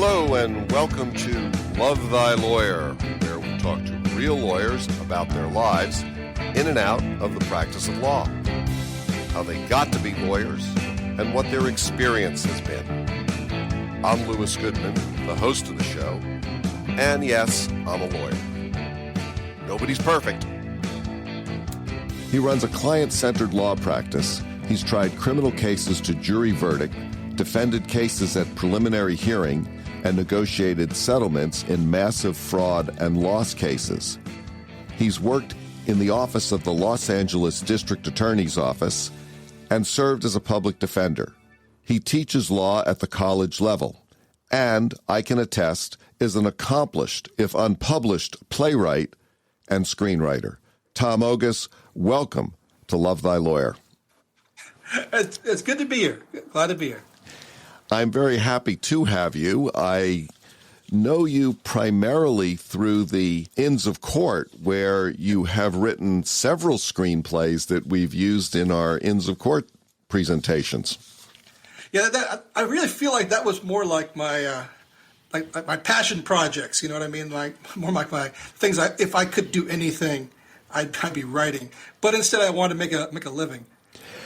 Hello and welcome to Love Thy Lawyer, where we talk to real lawyers about their lives in and out of the practice of law, how they got to be lawyers, and what their experience has been. I'm Louis Goodman, the host of the show, and yes, I'm a lawyer. Nobody's perfect. He runs a client-centered law practice. He's tried criminal cases to jury verdict, defended cases at preliminary hearing, and negotiated settlements in massive fraud and loss cases. He's worked in the office of the Los Angeles District Attorney's Office and served as a public defender. He teaches law at the college level and, I can attest, is an accomplished, if unpublished, playwright and screenwriter. Tom Ogas, welcome to Love Thy Lawyer. It's good to be here. Glad to be here. I'm very happy to have you. I know you primarily through the Inns of Court, where you have written several screenplays that we've used in our Inns of Court presentations. Yeah, I really feel like that was more like my my passion projects. You know what I mean? Like more like my things. If I could do anything, I'd be writing. But instead, I want to make a living,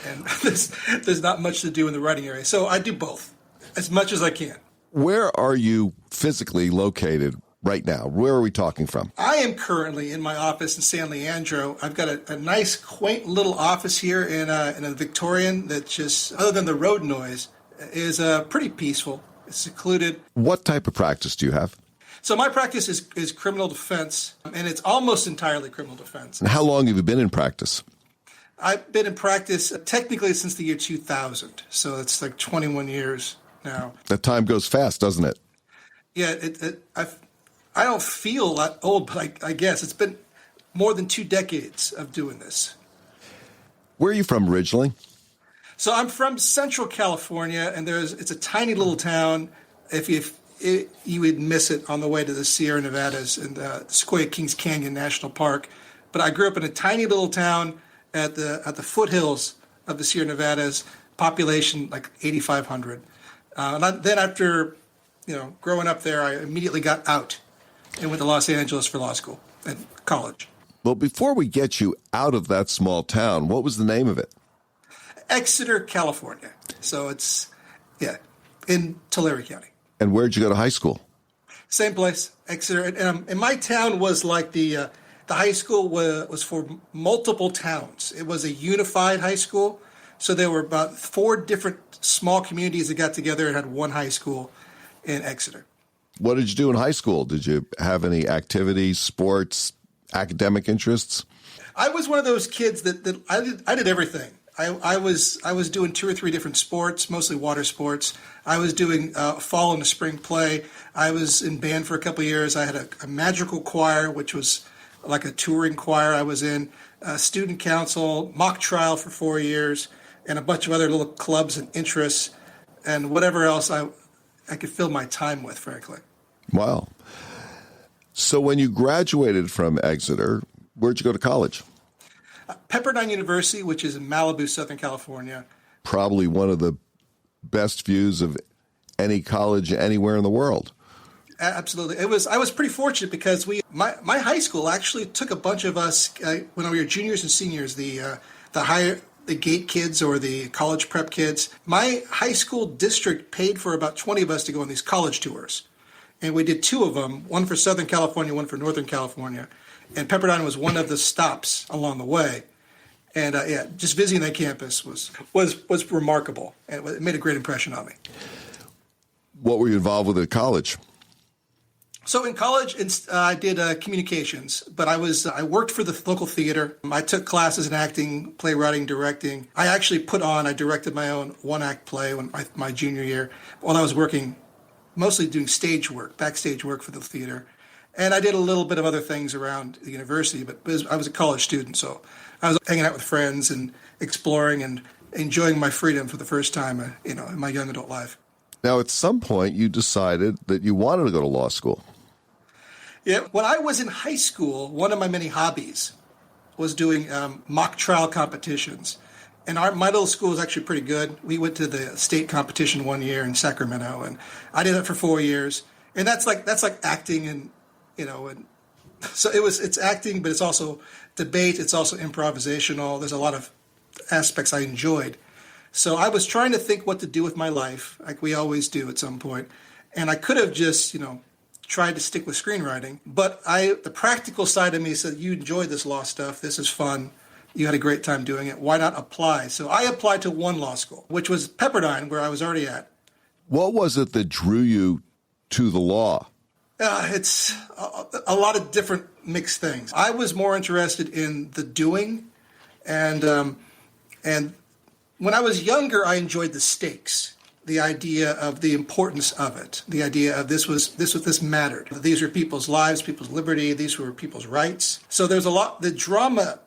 and there's not much to do in the writing area. So I do both as much as I can. Where are you physically located right now? Where are we talking from? I am currently in my office in San Leandro. I've got a nice, quaint little office here in a Victorian that just, other than the road noise, is pretty peaceful. It's secluded. What type of practice do you have? So my practice is criminal defense, and it's almost entirely criminal defense. And how long have you been in practice? I've been in practice technically since the year 2000, so it's like 21 years now. That time goes fast, doesn't it? Yeah, I don't feel that old, but I guess it's been more than 2 decades of doing this. Where are you from originally? So I'm from Central California, and it's a tiny little town. If you would miss it on the way to the Sierra Nevadas and the Sequoia Kings Canyon National Park, but I grew up in a tiny little town at the foothills of the Sierra Nevadas, population like 8,500. Then after, growing up there, I immediately got out and went to Los Angeles for law school and college. Well, before we get you out of that small town, what was the name of it? Exeter, California. So it's, in Tulare County. And where'd you go to high school? Same place, Exeter. And my town was like the high school was for multiple towns. It was a unified high school. So there were about 4 different small communities that got together and had one high school in Exeter. What did you do in high school? Did you have any activities, sports, academic interests? I was one of those kids that I did everything. I was doing 2 or 3 different sports, mostly water sports. I was doing fall and spring play. I was in band for a couple of years. I had a magical choir, which was like a touring choir I was in, student council, mock trial for 4 years, and a bunch of other little clubs and interests, and whatever else I could fill my time with, frankly. Wow. So when you graduated from Exeter, where'd you go to college? Pepperdine University, which is in Malibu, Southern California. Probably one of the best views of any college anywhere in the world. Absolutely. I was pretty fortunate because my high school actually took a bunch of us when we were juniors and seniors, the GATE kids or the college prep kids. My high school district paid for about 20 of us to go on these college tours. And we did 2 of them, one for Southern California, one for Northern California. And Pepperdine was one of the stops along the way. And just visiting that campus was remarkable. And it made a great impression on me. What were you involved with at college? So in college, I did communications, but I worked for the local theater. I took classes in acting, playwriting, directing. I directed my own one-act play when my junior year while I was working, mostly doing stage work, backstage work for the theater. And I did a little bit of other things around the university, but I was a college student, so I was hanging out with friends and exploring and enjoying my freedom for the first time, in my young adult life. Now, at some point, you decided that you wanted to go to law school. Yeah, when I was in high school, one of my many hobbies was doing mock trial competitions. And my little school was actually pretty good. We went to the state competition one year in Sacramento, and I did it for 4 years. And that's like acting, and and so it's acting, but it's also debate. It's also improvisational. There's a lot of aspects I enjoyed. So I was trying to think what to do with my life, like we always do at some point. And I could have just, tried to stick with screenwriting. But the practical side of me said, you enjoy this law stuff. This is fun. You had a great time doing it. Why not apply? So I applied to one law school, which was Pepperdine, where I was already at. What was it that drew you to the law? It's a lot of different mixed things. I was more interested in the doing, and when I was younger, I enjoyed the stakes, the idea of the importance of it, the idea of this mattered. These were people's lives, people's liberty. These were people's rights. So there's a lot. The drama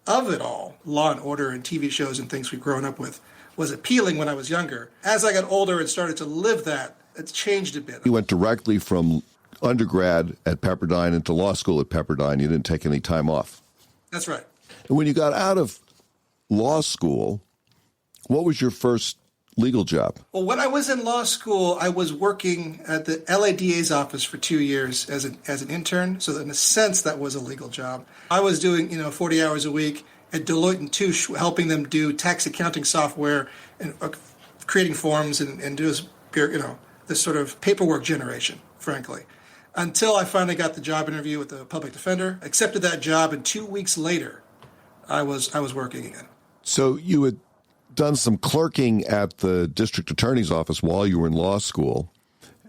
of it all, Law and Order and TV shows and things we've grown up with, was appealing when I was younger. As I got older and started to live that, it's changed a bit. You went directly from undergrad at Pepperdine into law school at Pepperdine. You didn't take any time off. That's right. And when you got out of law school, what was your first legal job? Well, when I was in law school, I was working at the LADA's office for 2 years as an intern. So in a sense, that was a legal job. I was doing 40 hours a week at Deloitte & Touche, helping them do tax accounting software and creating forms and do this sort of paperwork generation, frankly. Until I finally got the job interview with the public defender, accepted that job, and 2 weeks later, I was working again. So you had done some clerking at the district attorney's office while you were in law school.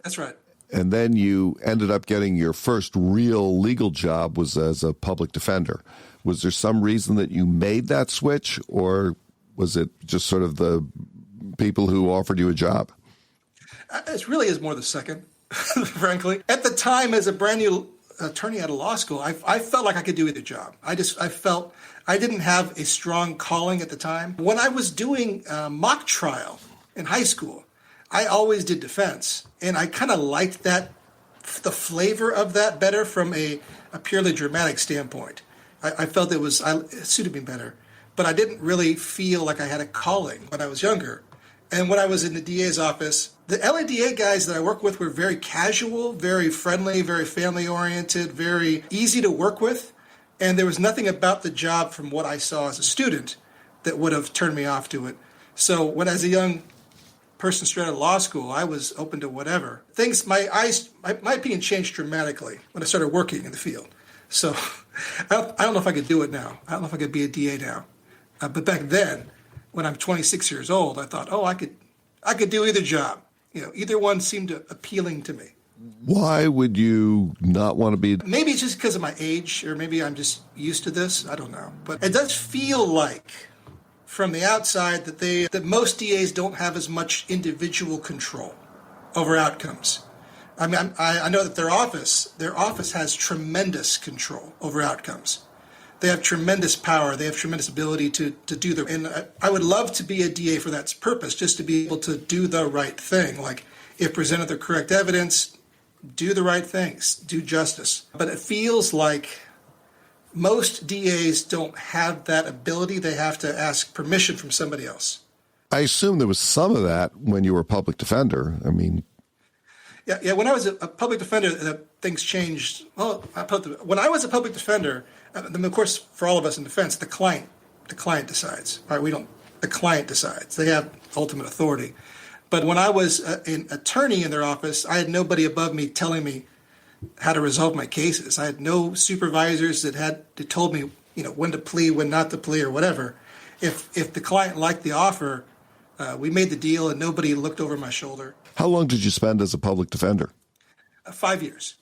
That's right. And then you ended up getting your first real legal job was as a public defender. Was there some reason that you made that switch, or was it just sort of the people who offered you a job? It really is more the second, frankly. At the time, as a brand new attorney out of law school, I felt like I could do either job. I felt I didn't have a strong calling at the time. When I was doing mock trial in high school, I always did defense, and I kind of liked the flavor of that better from a purely dramatic standpoint. I felt it suited me better, but I didn't really feel like I had a calling when I was younger. And when I was in the DA's office, the LADA guys that I worked with were very casual, very friendly, very family-oriented, very easy to work with. And there was nothing about the job from what I saw as a student that would have turned me off to it. So when as a young person straight out of law school, I was open to whatever. My opinion changed dramatically when I started working in the field. So I don't know if I could do it now. I don't know if I could be a DA now. But back then, when I'm 26 years old, I thought, I could do either job. Either one seemed appealing to me. Why would you not want to be? Maybe it's just because of my age, or maybe I'm just used to this. I don't know. But it does feel like, from the outside, that most DAs don't have as much individual control over outcomes. I mean, I know that their office has tremendous control over outcomes. They have tremendous power. They have tremendous ability to do them. And I would love to be a DA for that purpose, just to be able to do the right thing. Like, if presented the correct evidence, do the right things, do justice. But it feels like most DAs don't have that ability. They have to ask permission from somebody else. I assume there was some of that when you were a public defender. I mean, yeah. When I was a public defender, things changed. Well, when I was a public defender, then of course, for all of us in defense, the client decides. Right? The client decides. They have ultimate authority. But when I was an attorney in their office, I had nobody above me telling me how to resolve my cases. I had no supervisors that told me, when to plea, when not to plea, or whatever. If the client liked the offer, we made the deal, and nobody looked over my shoulder. How long did you spend as a public defender? 5 years.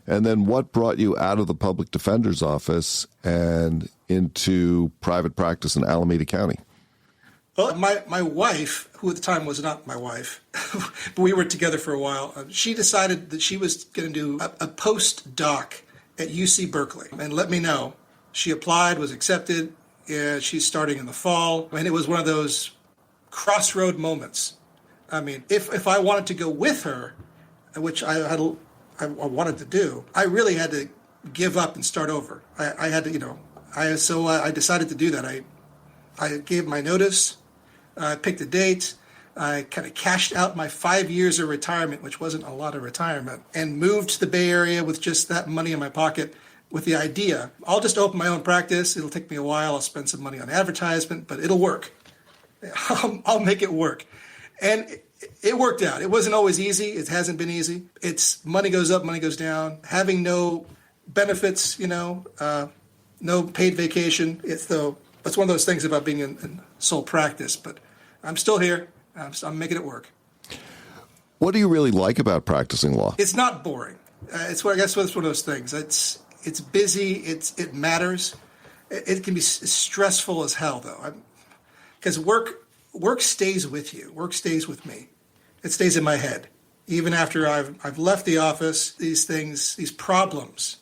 And then what brought you out of the public defender's office and into private practice in Alameda County? Well, my wife, who at the time was not my wife, but we were together for a while, she decided that she was going to do a postdoc at UC Berkeley and let me know. She applied, was accepted. She's starting in the fall. And it was one of those crossroad moments. I mean, if I wanted to go with her, which I wanted to do, I really had to give up and start over. I had to, so I decided to do that. I gave my notice. I picked a date. I kind of cashed out my 5 years of retirement, which wasn't a lot of retirement, and moved to the Bay Area with just that money in my pocket with the idea, I'll just open my own practice. It'll take me a while. I'll spend some money on advertisement, but it'll work. I'll make it work. And it worked out. It wasn't always easy. It hasn't been easy. It's money goes up, money goes down. Having no benefits, no paid vacation. That's one of those things about being in sole practice. But I'm still here. I'm making it work. What do you really like about practicing law? It's not boring. I guess it's one of those things. It's busy. It matters. It can be stressful as hell, though, because work stays with you. Work stays with me. It stays in my head. Even after I've left the office, these problems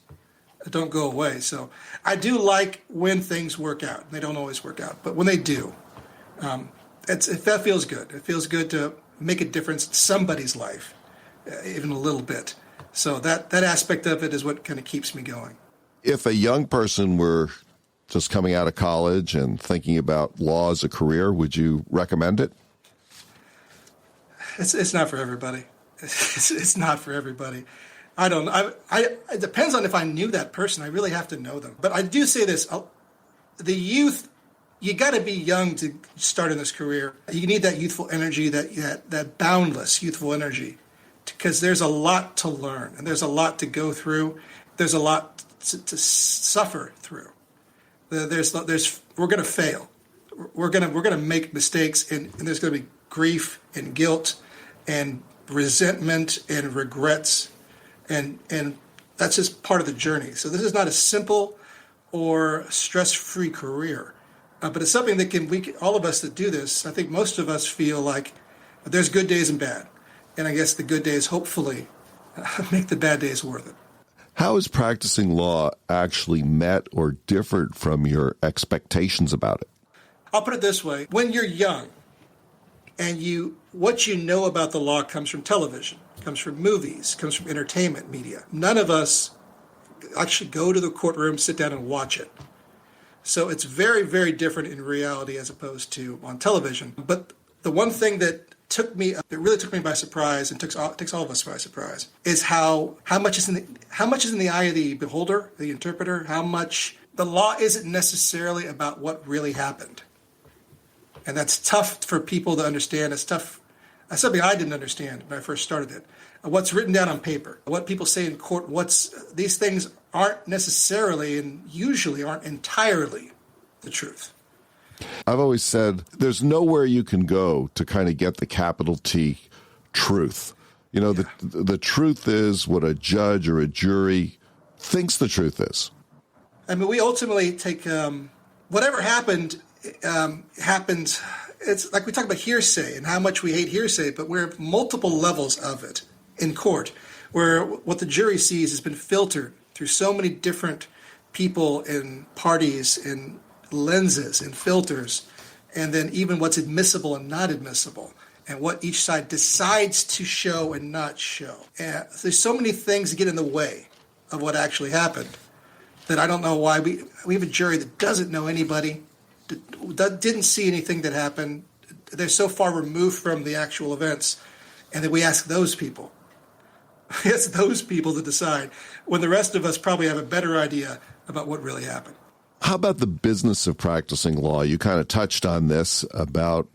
don't go away. So I do like when things work out. They don't always work out, but when they do, that feels good. It feels good to make a difference in somebody's life, even a little bit. So that aspect of it is what kind of keeps me going. If a young person were just coming out of college and thinking about law as a career, would you recommend it? It's not for everybody. It's not for everybody. I don't know. It depends on if I knew that person. I really have to know them. But I do say this. The youth, you got to be young to start in this career. You need that youthful energy, that boundless youthful energy, because there's a lot to learn and there's a lot to go through. There's a lot to suffer through. We're going to fail. We're going to make mistakes, and there's going to be grief and guilt and resentment and regrets, and that's just part of the journey. So this is not a simple or stress-free career, but it's something that all of us that do this, I think most of us feel like there's good days and bad, and I guess the good days hopefully make the bad days worth it. How is practicing law actually met or differed from your expectations about it? I'll put it this way. When you're young and what you know about the law comes from television, comes from movies, comes from entertainment media. None of us actually go to the courtroom, sit down and watch it. So it's very, very different in reality as opposed to on television. But the one thing that really took me by surprise and takes all of us by surprise is how much is in the eye of the beholder, the interpreter, how much the law isn't necessarily about what really happened. And that's tough for people to understand. It's tough. That's something I didn't understand when I first started it. What's written down on paper, what people say in court, these things aren't necessarily and usually aren't entirely the truth. I've always said there's nowhere you can go to kind of get the capital T truth. The truth is what a judge or a jury thinks the truth is. I mean, we ultimately take whatever happened. Happened. It's like we talk about hearsay and how much we hate hearsay, but we're multiple levels of it in court, where what the jury sees has been filtered through so many different people and parties and lenses and filters, and then even what's admissible and not admissible, and what each side decides to show and not show. And there's so many things that get in the way of what actually happened that I don't know why we have a jury that doesn't know anybody, that didn't see anything that happened. They're so far removed from the actual events, and then we ask those people. We ask those people to decide when the rest of us probably have a better idea about what really happened. How about the business of practicing law? You kind of touched on this about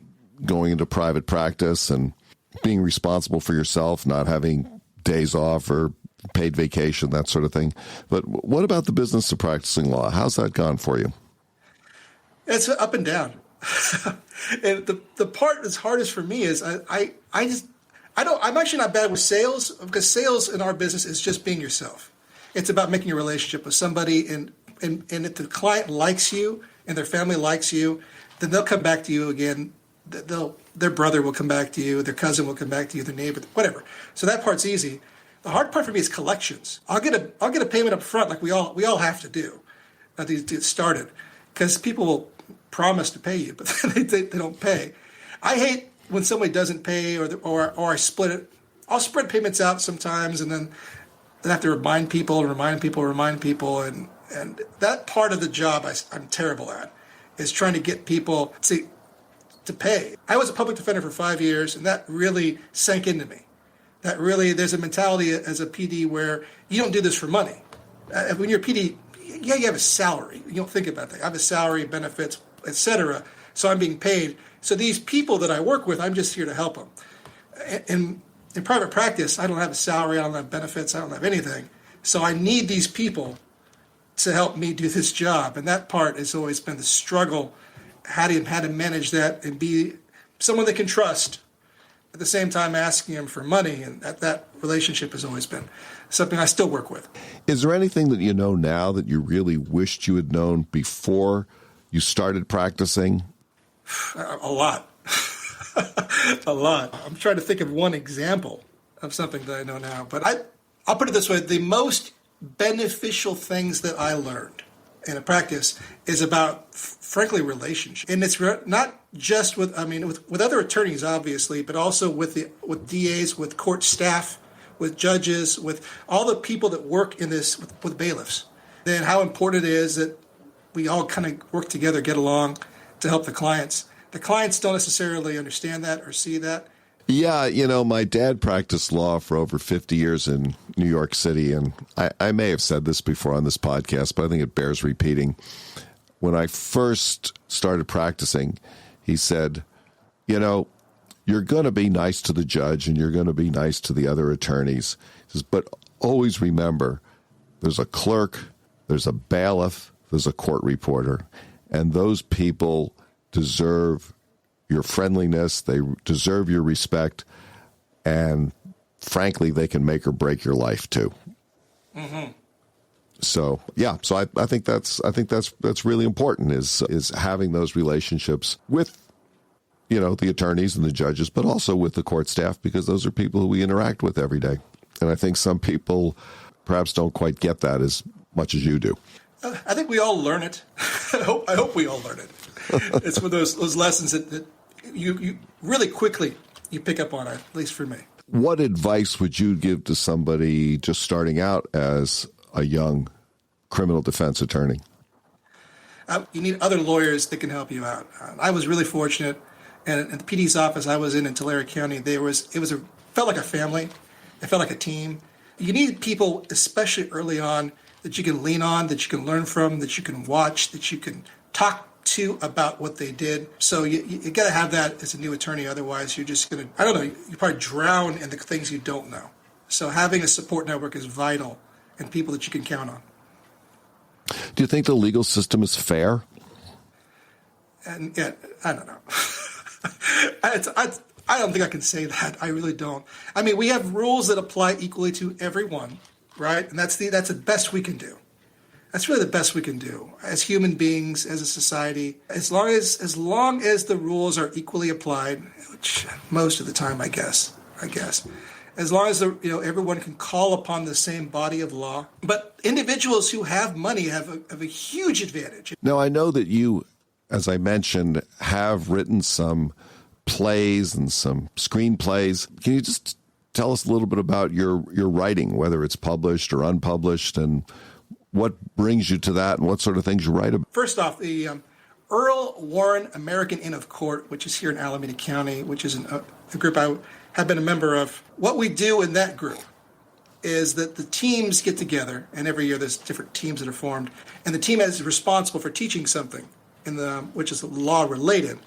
going into private practice and being responsible for yourself, not having days off or paid vacation, that sort of thing. But what about the business of practicing law? How's that gone for you? It's up and down. And the part that's hardest for me is I'm actually not bad with sales, because sales in our business is just being yourself. It's about making a relationship with somebody, and if the client likes you and their family likes you, then they'll come back to you again. Their brother will come back to you, their cousin will come back to you, their neighbor, whatever. So that part's easy. The hard part for me is collections. I'll get a payment up front, like we all have to do to get started, because people will promise to pay you, but they don't pay. I hate when somebody doesn't pay, or I split it. I'll spread payments out sometimes, and then I have to remind people, and that part of the job I'm terrible at. is trying to get people to pay. I was a public defender for 5 years, and that really sank into me. That really, there's a mentality as a PD where you don't do this for money. When you're a PD, yeah, you have a salary. You don't think about that. I have a salary, benefits, etc. So I'm being paid. So these people that I work with, I'm just here to help them. In private practice, I don't have a salary, I don't have benefits, I don't have anything. So I need these people to help me do this job. And that part has always been the struggle, how to manage that and be someone they can trust, at the same time asking them for money. And that relationship has always been something I still work with. Is there anything that you know now that you really wished you had known before you started practicing? A lot. A lot. I'm trying to think of one example of something that I know now. But I'll put it this way. The most beneficial things that I learned in a practice is about, frankly, relationship. And it's not just with other attorneys, obviously, but also with DAs, with court staff, with judges, with all the people that work in this, with bailiffs. Then how important it is that we all kind of work together, get along to help the clients. The clients don't necessarily understand that or see that. Yeah, my dad practiced law for over 50 years in New York City, and I may have said this before on this podcast, but I think it bears repeating. When I first started practicing, he said, you're going to be nice to the judge and you're going to be nice to the other attorneys. He says, but always remember, there's a clerk, there's a bailiff, there's a court reporter, and those people deserve your friendliness, they deserve your respect, and frankly, they can make or break your life too. Mm-hmm. So yeah, so I think that's really important is having those relationships with the attorneys and the judges, but also with the court staff, because those are people who we interact with every day. And I think some people perhaps don't quite get that as much as you do. I think we all learn it. I hope we all learn it. It's one of those lessons that you really quickly you pick up on it, at least for me. What advice would you give to somebody just starting out as a young criminal defense attorney? You need other lawyers that can help you out. I was really fortunate, and at the PD's office I was in Tulare County, felt like a family. It felt like a team. You need people, especially early on, that you can lean on, that you can learn from, that you can watch, that you can talk to about what they did. So you got to have that as a new attorney. Otherwise, you're just going to, you probably drown in the things you don't know. So having a support network is vital and people that you can count on. Do you think the legal system is fair? And yeah, I don't know. I don't think I can say that. I really don't. I mean, we have rules that apply equally to everyone, right? And that's the best we can do. That's really the best we can do as human beings, as a society. As long as the rules are equally applied, which most of the time, I guess. As long as everyone can call upon the same body of law. But individuals who have money have a huge advantage. Now, I know that you, as I mentioned, have written some plays and some screenplays. Can you just tell us a little bit about your writing, whether it's published or unpublished, and what brings you to that and what sort of things you write about? First off, the Earl Warren American Inn of Court, which is here in Alameda County, which is a group I have been a member of. What we do in that group is that the teams get together, and every year there's different teams that are formed, and the team is responsible for teaching something which is law related.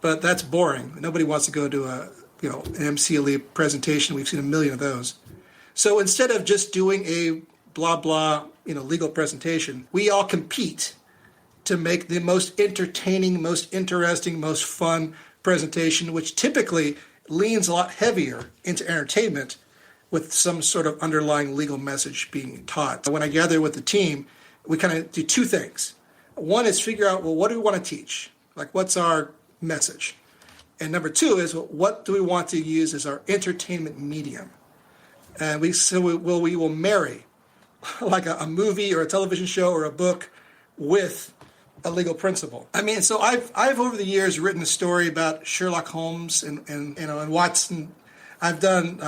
But that's boring. Nobody wants to go to an MCLE presentation. We've seen a million of those. So instead of just doing a blah blah legal presentation, we all compete to make the most entertaining, most interesting, most fun presentation, which typically leans a lot heavier into entertainment with some sort of underlying legal message being taught. When I gather with the team, we kind of do two things. One is figure out, well, what do we want to teach? Like, what's our message? And number two is, what do we want to use as our entertainment medium? And we will marry like a movie or a television show or a book with a legal principle. I mean, so I've over the years written a story about Sherlock Holmes and Watson. I've done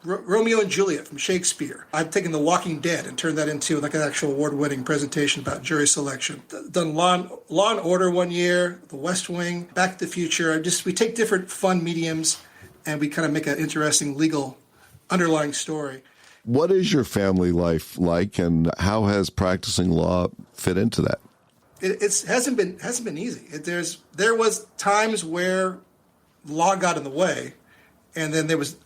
Romeo and Juliet from Shakespeare. I've taken The Walking Dead and turned that into like an actual award-winning presentation about jury selection. Done Law and Order one year, The West Wing, Back to the Future. We take different fun mediums and we kind of make an interesting legal underlying story. What is your family life like, and how has practicing law fit into that? It hasn't been easy. There was times where law got in the way, and then there was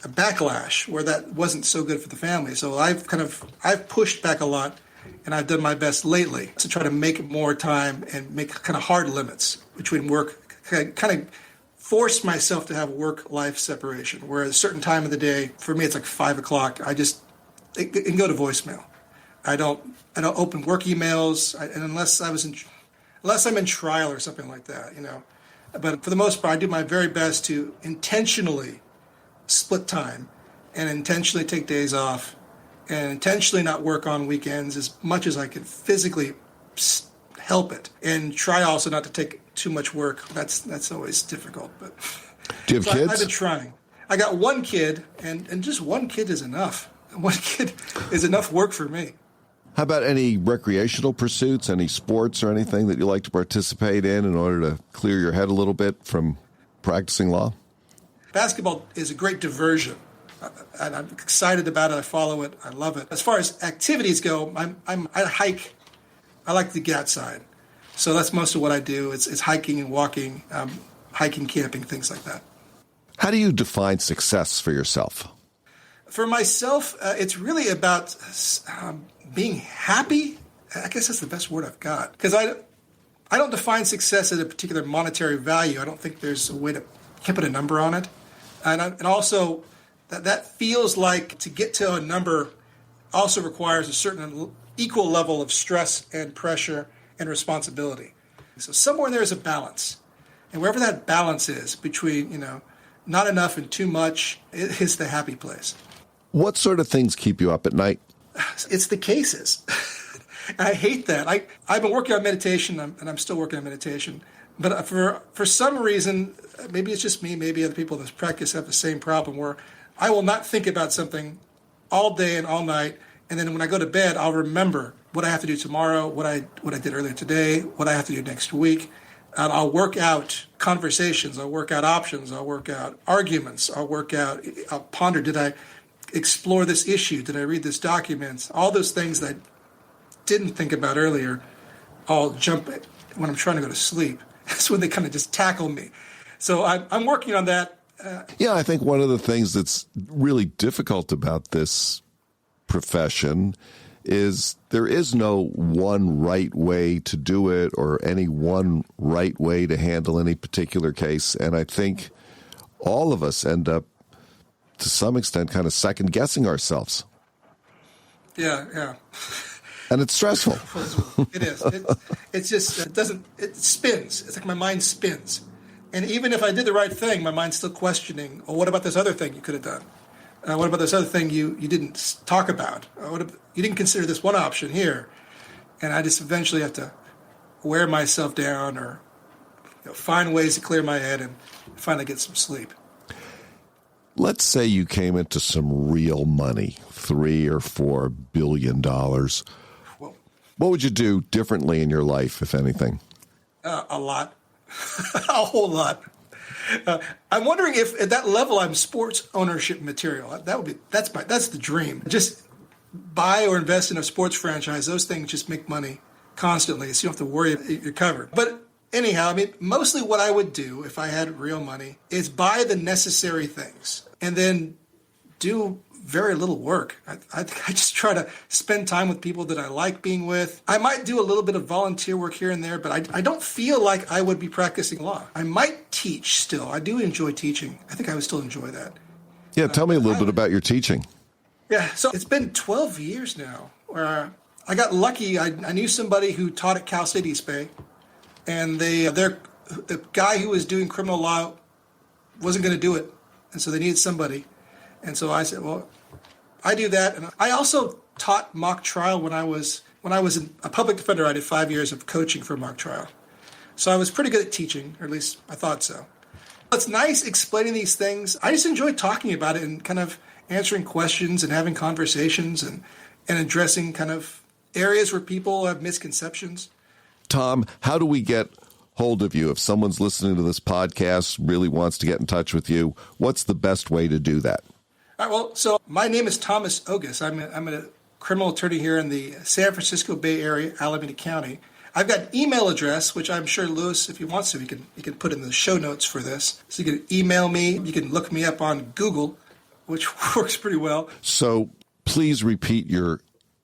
a backlash where that wasn't so good for the family. So I've pushed back a lot, and I've done my best lately to try to make more time and make kind of hard limits between work. Kind of force myself to have work-life separation, where at a certain time of the day, for me it's like 5 o'clock, it can go to voicemail. I don't open work emails, and unless I'm in trial or something like that, But for the most part, I do my very best to intentionally split time and intentionally take days off and intentionally not work on weekends as much as I can physically help it, and try also not to take too much work. That's always difficult. But do you have kids? I've been trying. I got one kid, and just one kid is enough. One kid is enough work for me. How about any recreational pursuits, any sports or anything that you like to participate in order to clear your head a little bit from practicing law? Basketball is a great diversion, and I'm excited about it. I follow it. I love it. As far as activities go, I hike. I like to get outside. So that's most of what I do. It's hiking and walking, hiking, camping, things like that. How do you define success for yourself? For myself, it's really about being happy. I guess that's the best word I've got. Because I don't define success as a particular monetary value. I don't think there's a way to put a number on it. And also, that feels like to get to a number also requires a certain equal level of stress and pressure and responsibility. So somewhere there's a balance. And wherever that balance is between, not enough and too much, it is the happy place. What sort of things keep you up at night? It's the cases. I hate that. I've been working on meditation, and I'm still working on meditation. But for some reason, maybe it's just me, maybe other people in this practice have the same problem, where I will not think about something all day and all night, and then when I go to bed, I'll remember what I have to do tomorrow, what I did earlier today, what I have to do next week. And I'll work out conversations, I'll work out options, I'll work out arguments, I'll ponder, did I explore this issue, did I read this document? All those things that I didn't think about earlier, I'll jump when I'm trying to go to sleep. That's when they kind of just tackle me. So I'm working on that. Yeah, I think one of the things that's really difficult about this profession is there is no one right way to do it or any one right way to handle any particular case. And I think all of us end up, to some extent, kind of second guessing ourselves. Yeah. And it's stressful. It is. It's just, it spins. It's like my mind spins. And even if I did the right thing, my mind's still questioning, oh, what about this other thing you could have done? What about this other thing you didn't talk about? You didn't consider this one option here. And I just eventually have to wear myself down or find ways to clear my head and finally get some sleep. Let's say you came into some real money, $3 or $4 billion. Well, what would you do differently in your life, if anything? A lot. A whole lot. I'm wondering if at that level I'm sports ownership material. That's the dream. Just buy or invest in a sports franchise. Those things just make money constantly, so you don't have to worry, you're covered. But anyhow, mostly what I would do if I had real money is buy the necessary things and then do very little work. I just try to spend time with people that I like being with. I might do a little bit of volunteer work here and there, but I don't feel like I would be practicing law. I might teach still. I do enjoy teaching. I think I would still enjoy that. Yeah, tell me a little bit about your teaching. Yeah, so it's been 12 years now where I got lucky. I knew somebody who taught at Cal State East Bay, and the guy who was doing criminal law wasn't going to do it, and so they needed somebody. And so I said, well, I do that. And I also taught mock trial when I was a public defender. I did 5 years of coaching for mock trial. So I was pretty good at teaching, or at least I thought so. It's nice explaining these things. I just enjoy talking about it and kind of answering questions and having conversations and addressing kind of areas where people have misconceptions. Tom, how do we get hold of you? If someone's listening to this podcast, really wants to get in touch with you, what's the best way to do that? All right, well, so my name is Thomas Ogas. I'm a criminal attorney here in the San Francisco Bay Area, Alameda County. I've got an email address, which I'm sure Lewis, if he wants to, he can put in the show notes for this. So you can email me. You can look me up on Google, which works pretty well. So please repeat your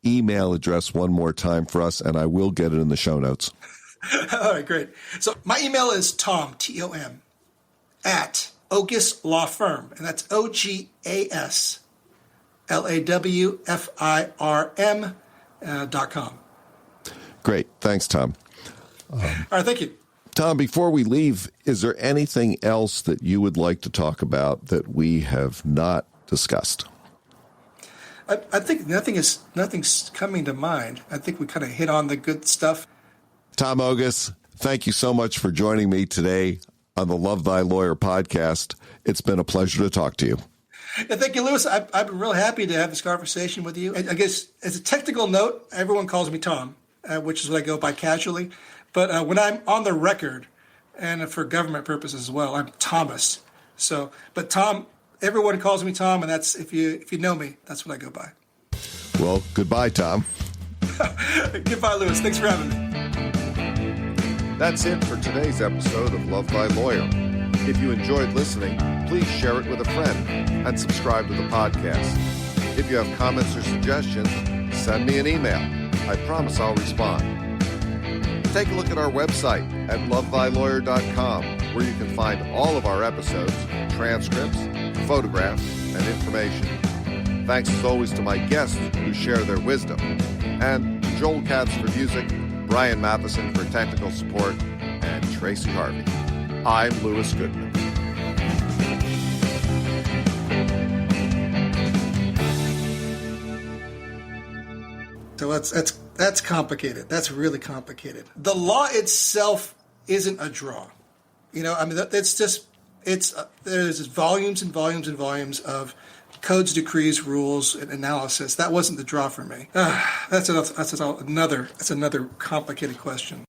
email address one more time for us, and I will get it in the show notes. All right, great. So my email is Tom, T-O-M, at Ogas Law Firm, and that's OGASLAWFIRM.com. Great. Thanks, Tom. All right, thank you. Tom, before we leave, is there anything else that you would like to talk about that we have not discussed? I think nothing's coming to mind. I think we kind of hit on the good stuff. Tom Ogas, thank you so much for joining me today on the Love Thy Lawyer podcast. It's been a pleasure to talk to you. Yeah, thank you, Lewis. I've been real happy to have this conversation with you. I guess as a technical note, everyone calls me Tom, which is what I go by casually. But when I'm on the record, and for government purposes as well, I'm Thomas. So, but Tom, everyone calls me Tom, and that's if you know me, that's what I go by. Well, goodbye, Tom. Goodbye, Lewis. Thanks for having me. That's it for today's episode of Love Thy Lawyer. If you enjoyed listening, please share it with a friend and subscribe to the podcast. If you have comments or suggestions, send me an email. I promise I'll respond. Take a look at our website at lovethylawyer.com, where you can find all of our episodes, transcripts, photographs, and information. Thanks as always to my guests who share their wisdom, and Joel Katz for music, Brian Matheson for technical support, and Tracy Harvey. I'm Lewis Goodman. So that's complicated. That's really complicated. The law itself isn't a draw. You know, I mean, there's volumes and volumes and volumes of codes, decrees, rules, and analysis. That wasn't the draw for me. That's another complicated question.